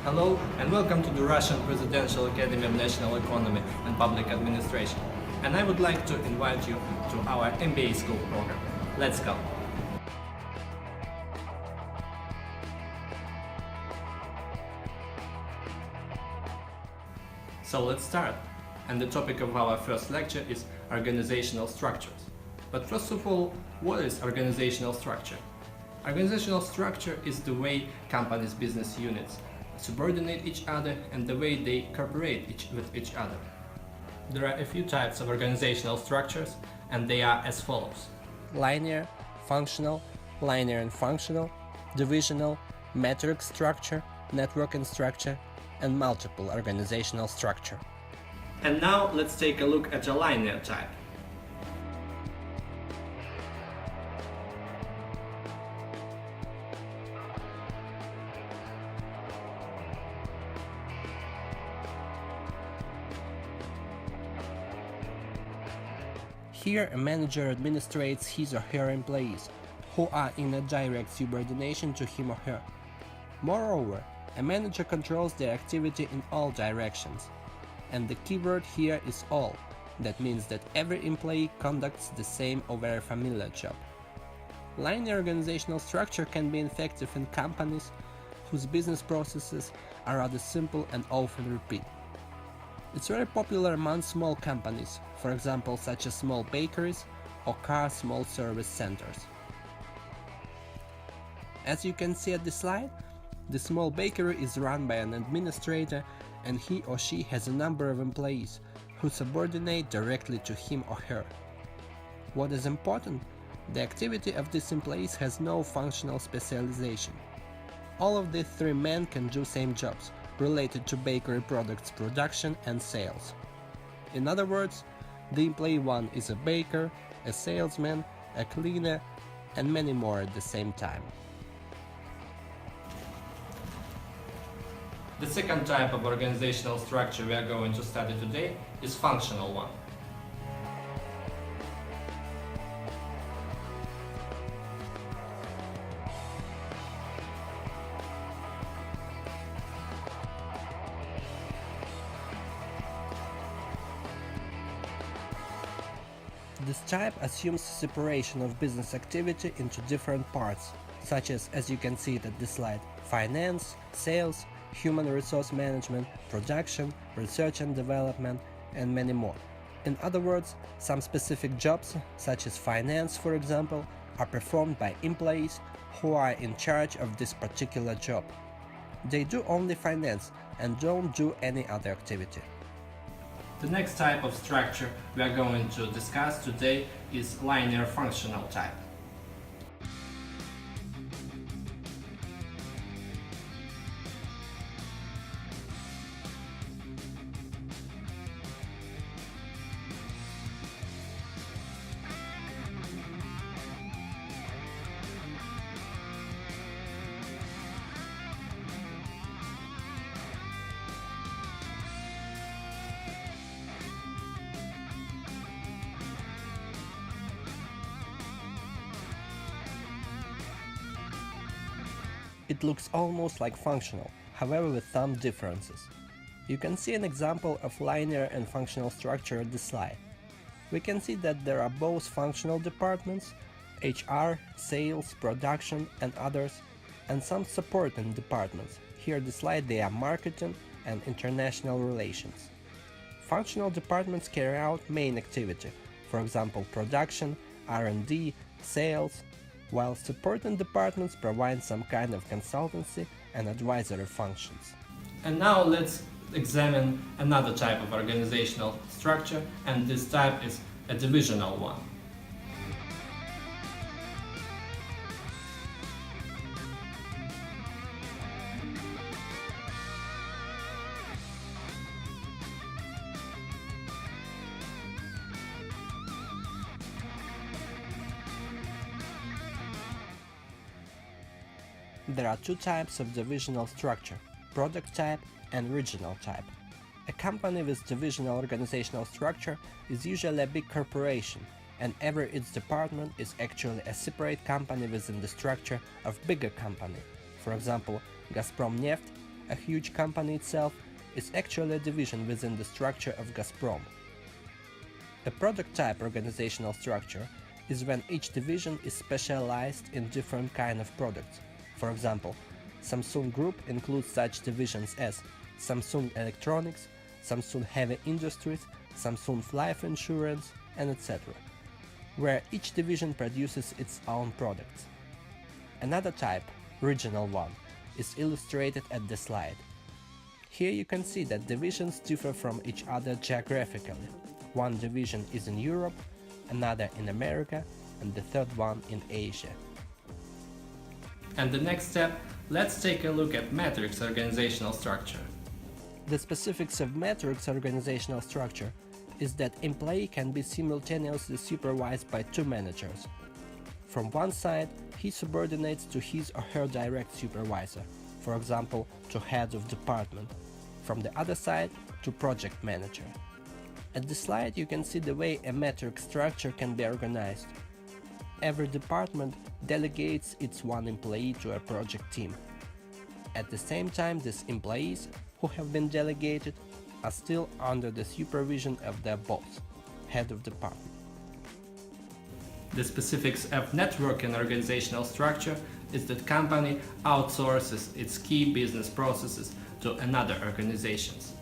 Hello and welcome to the Russian Presidential Academy of National Economy and Public Administration. And I would like to invite you to our MBA school program. Let's go! So let's start. And the topic of our first lecture is organizational structures. But first of all, what is organizational structure? Organizational structure is the way companies' business units subordinate each other and the way they cooperate with each other. There are a few types of organizational structures, and they are as follows: linear, functional, linear and functional, divisional, matrix structure, networking structure, and multiple organizational structure. And now let's take a look at a linear type. Here, a manager administrates his or her employees, who are in a direct subordination to him or her. Moreover, a manager controls their activity in all directions. And the keyword here is all. That means that every employee conducts the same or very familiar job. Linear organizational structure can be effective in companies whose business processes are rather simple and often repeat. It's very popular among small companies, for example such as small bakeries or small service centers. As you can see at the slide, the small bakery is run by an administrator, and he or she has a number of employees who subordinate directly to him or her. What is important? The activity of these employees has no functional specialization. All of these three men can do same jobs related to bakery products production and sales. In other words, the employee 1 is a baker, a salesman, a cleaner, and many more at the same time. The second type of organizational structure we are going to study today is functional one. This type assumes separation of business activity into different parts, such as you can see it at this slide, finance, sales, human resource management, production, research and development, and many more. In other words, some specific jobs, such as finance for example, are performed by employees who are in charge of this particular job. They do only finance and don't do any other activity. The next type of structure we are going to discuss today is linear functional type. It looks almost like functional, however with some differences. You can see an example of linear and functional structure at the slide. We can see that there are both functional departments, HR, sales, production and others, and some supporting departments. Here at the slide they are marketing and international relations. Functional departments carry out main activity, for example production, R&D, sales, while supporting departments provide some kind of consultancy and advisory functions. And now let's examine another type of organizational structure, and this type is a divisional one. There are two types of divisional structure, product type and regional type. A company with divisional organizational structure is usually a big corporation, and every its department is actually a separate company within the structure of bigger company. For example, Gazprom Neft a huge company itself, is actually a division within the structure of Gazprom. A product type organizational structure is when each division is specialized in different kind of products. For example, Samsung Group includes such divisions as Samsung Electronics, Samsung Heavy Industries, Samsung Life Insurance, and etc., where each division produces its own products. Another type, regional one, is illustrated at the slide. Here you can see that divisions differ from each other geographically. One division is in Europe, another in America, and the third one in Asia. And the next step, let's take a look at Matrix organizational structure. The specifics of Matrix organizational structure is that employee can be simultaneously supervised by two managers. From one side, he subordinates to his or her direct supervisor, for example, to head of department. From the other side, to project manager. At the slide you can see the way a matrix structure can be organized. Every department delegates its one employee to a project team. At the same time, these employees who have been delegated are still under the supervision of their boss, head of department. The specifics of networking organizational structure is that company outsources its key business processes to another organizations.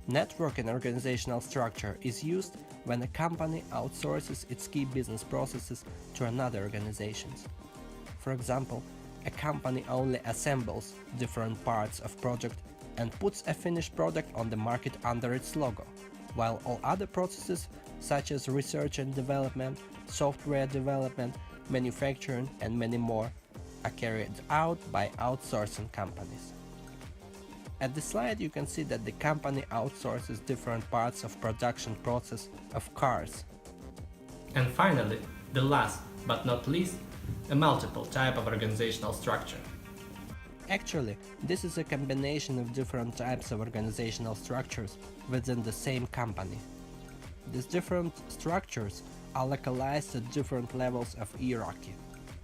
Networking organizational structure is used when a company outsources its key business processes to another organizations. For example, a company only assembles different parts of project and puts a finished product on the market under its logo, while all other processes such as research and development, software development, manufacturing and many more are carried out by outsourcing companies. At the slide you can see that the company outsources different parts of production process of cars. And finally, the last but not least, a multiple type of organizational structure. Actually, this is a combination of different types of organizational structures within the same company. These different structures are localized at different levels of hierarchy.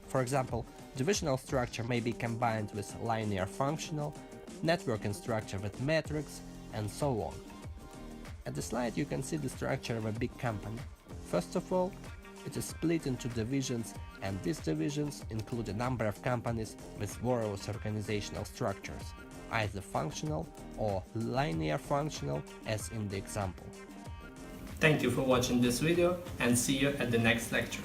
For example, divisional structure may be combined with linear functional, networking structure with matrix, and so on. At the slide you can see the structure of a big company. First of all, it is split into divisions, and these divisions include a number of companies with various organizational structures, either functional or linear functional as in the example. Thank you for watching this video and see you at the next lecture.